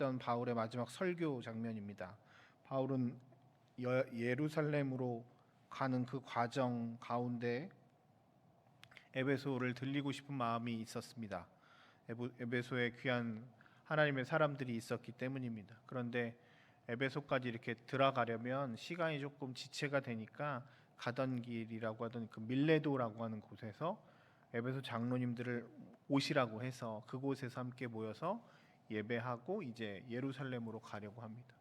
했던 바울의 마지막 설교 장면입니다. 바울은 예루살렘으로 가는 그 과정 가운데 에베소를 들리고 싶은 마음이 있었습니다. 에베소에 귀한 하나님의 사람들이 있었기 때문입니다. 그런데 에베소까지 이렇게 들어가려면 시간이 조금 지체가 되니까 가던 길이라고 하던 그 밀레도라고 하는 곳에서 에베소 장로님들을 오시라고 해서 그곳에서 함께 모여서 예배하고 이제 예루살렘으로 가려고 합니다.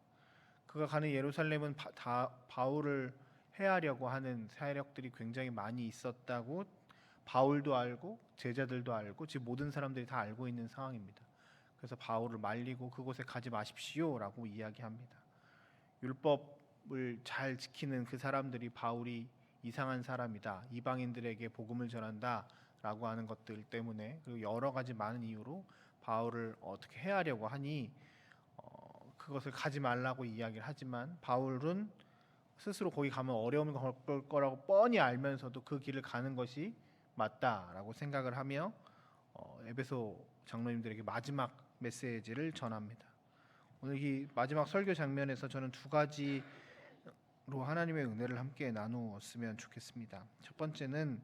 그가 가는 예루살렘은 다 바울을 해하려고 하는 세력들이 굉장히 많이 있었다고 바울도 알고 제자들도 알고 지금 모든 사람들이 다 알고 있는 상황입니다. 그래서 바울을 말리고 그곳에 가지 마십시오라고 이야기합니다. 율법을 잘 지키는 그 사람들이 바울이 이상한 사람이다, 이방인들에게 복음을 전한다라고 하는 것들 때문에, 그리고 여러 가지 많은 이유로 바울을 어떻게 해하려고 하니 그것을 가지 말라고 이야기를 하지만 바울은 스스로 거기 가면 어려움을 겪을 거라고 뻔히 알면서도 그 길을 가는 것이 맞다라고 생각을 하며 에베소 장로님들에게 마지막 메시지를 전합니다. 오늘 이 마지막 설교 장면에서 저는 두 가지로 하나님의 은혜를 함께 나누었으면 좋겠습니다. 첫 번째는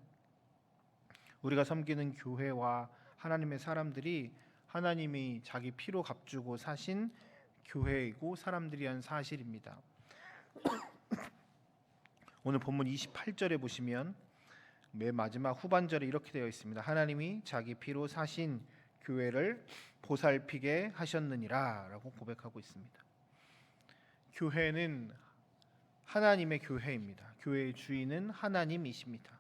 우리가 섬기는 교회와 하나님의 사람들이 하나님이 자기 피로 값주고 사신 교회이고 사람들이란 사실입니다. 오늘 본문 28절에 보시면 맨 마지막 후반절에 이렇게 되어 있습니다. 하나님이 자기 피로 사신 교회를 보살피게 하셨느니라 라고 고백하고 있습니다. 교회는 하나님의 교회입니다. 교회의 주인은 하나님이십니다.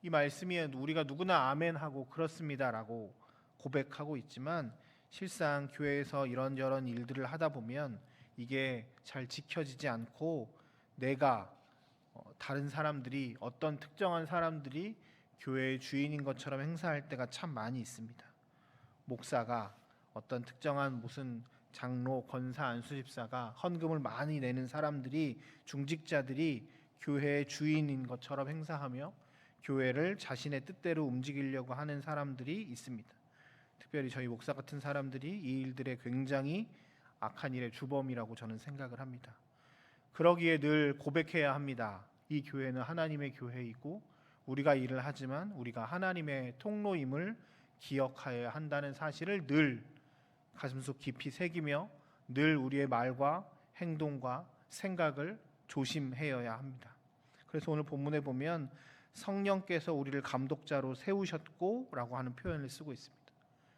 이 말씀이 우리가 누구나 아멘하고 그렇습니다라고 고백하고 있지만 실상 교회에서 이런저런 일들을 하다 보면 이게 잘 지켜지지 않고 내가 다른 사람들이, 어떤 특정한 사람들이 교회의 주인인 것처럼 행사할 때가 참 많이 있습니다. 목사가, 어떤 특정한 무슨 장로, 권사, 안수집사가, 헌금을 많이 내는 사람들이, 중직자들이 교회의 주인인 것처럼 행사하며 교회를 자신의 뜻대로 움직이려고 하는 사람들이 있습니다. 특별히 저희 목사 같은 사람들이 이 일들에 굉장히 악한 일의 주범이라고 저는 생각을 합니다. 그러기에 늘 고백해야 합니다. 이 교회는 하나님의 교회이고 우리가 일을 하지만 우리가 하나님의 통로임을 기억해야 한다는 사실을 늘 가슴속 깊이 새기며 늘 우리의 말과 행동과 생각을 조심해야 합니다. 그래서 오늘 본문에 보면 성령께서 우리를 감독자로 세우셨고 라고 하는 표현을 쓰고 있습니다.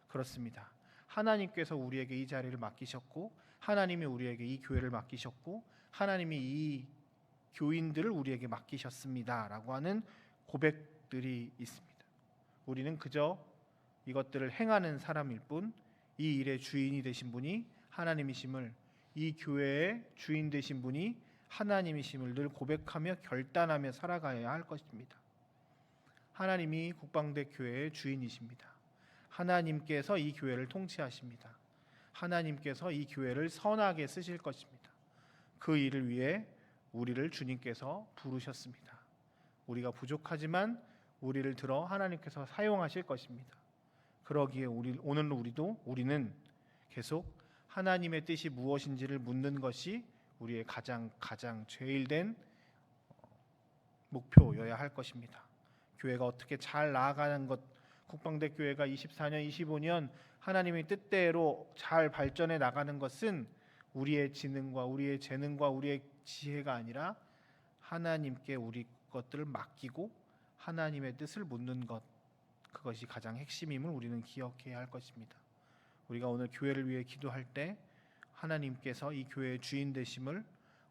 그렇습니다. 하나님께서 우리에게 이 자리를 맡기셨고 하나님이 우리에게 이 교회를 맡기셨고 하나님이 이 교인들을 우리에게 맡기셨습니다 라고 하는 고백들이 있습니다. 우리는 그저 이것들을 행하는 사람일 뿐 이 일의 주인이 되신 분이 하나님이심을, 이 교회의 주인 되신 분이 하나님이심을 늘 고백하며 결단하며 살아가야 할 것입니다. 하나님이 국방대 교회의 주인이십니다. 하나님께서 이 교회를 통치하십니다. 하나님께서 이 교회를 선하게 쓰실 것입니다. 그 일을 위해 우리를 주님께서 부르셨습니다. 우리가 부족하지만 우리를 들어 하나님께서 사용하실 것입니다. 그러기에 오늘 우리는 계속 하나님의 뜻이 무엇인지를 묻는 것이 우리의 가장 제일된 목표여야 할 것입니다. 교회가 어떻게 잘 나아가는 것, 국방대 교회가 24년, 25년 하나님의 뜻대로 잘 발전해 나가는 것은 우리의 지능과 우리의 재능과 우리의 지혜가 아니라 하나님께 우리 것들을 맡기고 하나님의 뜻을 묻는 것, 그것이 가장 핵심임을 우리는 기억해야 할 것입니다. 우리가 오늘 교회를 위해 기도할 때 하나님께서 이 교회의 주인 되심을,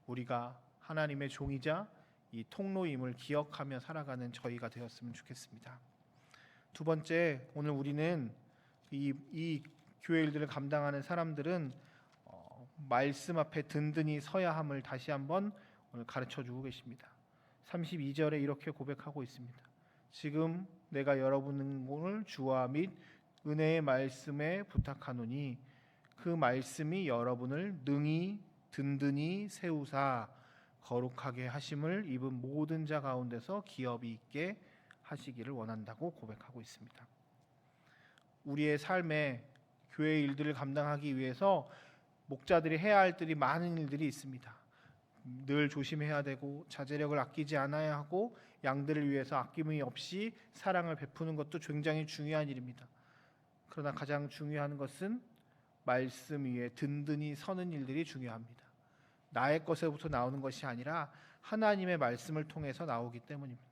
우리가 하나님의 종이자 이 통로임을 기억하며 살아가는 저희가 되었으면 좋겠습니다. 두 번째, 오늘 우리는 이 교회 일들을 감당하는 사람들은 말씀 앞에 든든히 서야 함을 다시 한번 오늘 가르쳐 주고 계십니다. 32절에 이렇게 고백하고 있습니다. 지금 내가 여러분을 주와 및 은혜의 말씀에 부탁하노니 그 말씀이 여러분을 능히 든든히 세우사 거룩하게 하심을 입은 모든 자 가운데서 기업이 있게 하시기를 원한다고 고백하고 있습니다. 우리의 삶에 교회의 일들을 감당하기 위해서 목자들이 해야 할 일들이 많은 일들이 있습니다. 늘 조심해야 되고 자제력을 아끼지 않아야 하고 양들을 위해서 아낌이 없이 사랑을 베푸는 것도 굉장히 중요한 일입니다. 그러나 가장 중요한 것은 말씀 위에 든든히 서는 일들이 중요합니다. 나의 것에부터 나오는 것이 아니라 하나님의 말씀을 통해서 나오기 때문입니다.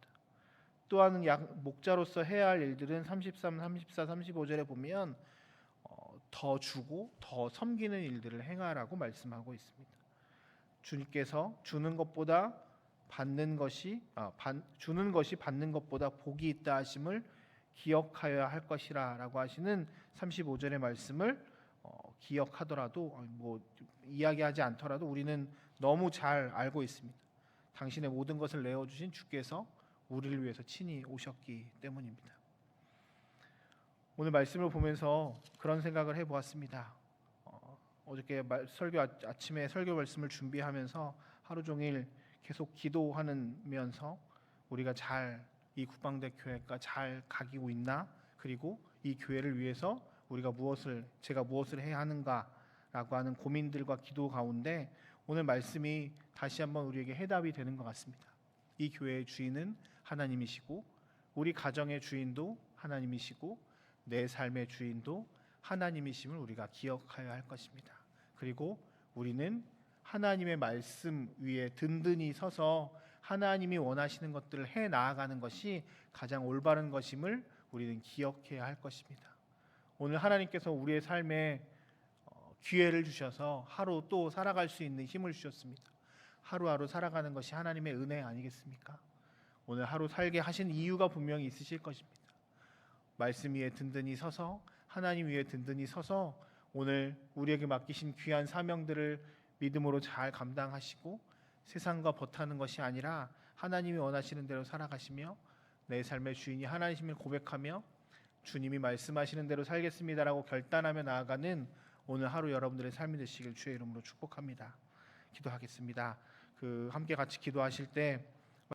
또한 목자로서 해야 할 일들은 33, 34, 35절에 보면 더 주고 더 섬기는 일들을 행하라고 말씀하고 있습니다. 주님께서 주는 것보다 받는 것이 주는 것이 받는 것보다 복이 있다 하심을 기억하여야 할 것이라라고 하시는 35절의 말씀을 기억하더라도 이야기하지 않더라도 우리는 너무 잘 알고 있습니다. 당신의 모든 것을 내어 주신 주께서 우리를 위해서 친히 오셨기 때문입니다. 오늘 말씀을 보면서 그런 생각을 해보았습니다. 어저께 아침에 설교 말씀을 준비하면서 하루 종일 계속 기도하면서 우리가 잘 이 국방대 교회가 잘 가기고 있나, 그리고 이 교회를 위해서 제가 무엇을 해야 하는가라고 하는 고민들과 기도 가운데 오늘 말씀이 다시 한번 우리에게 해답이 되는 것 같습니다. 이 교회의 주인은 하나님이시고 우리 가정의 주인도 하나님이시고 내 삶의 주인도 하나님이심을 우리가 기억하여야 할 것입니다. 그리고 우리는 하나님의 말씀 위에 든든히 서서 하나님이 원하시는 것들을 해 나아가는 것이 가장 올바른 것임을 우리는 기억해야 할 것입니다. 오늘 하나님께서 우리의 삶에 기회를 주셔서 하루 또 살아갈 수 있는 힘을 주셨습니다. 하루하루 살아가는 것이 하나님의 은혜 아니겠습니까? 오늘 하루 살게 하신 이유가 분명히 있으실 것입니다. 말씀 위에 든든히 서서 하나님 위에 든든히 서서 오늘 우리에게 맡기신 귀한 사명들을 믿음으로 잘 감당하시고 세상과 버타는 것이 아니라 하나님이 원하시는 대로 살아가시며 내 삶의 주인이 하나님을 고백하며 주님이 말씀하시는 대로 살겠습니다라고 결단하며 나아가는 오늘 하루 여러분들의 삶이 되시길 주의 이름으로 축복합니다. 기도하겠습니다. 함께 같이 기도하실 때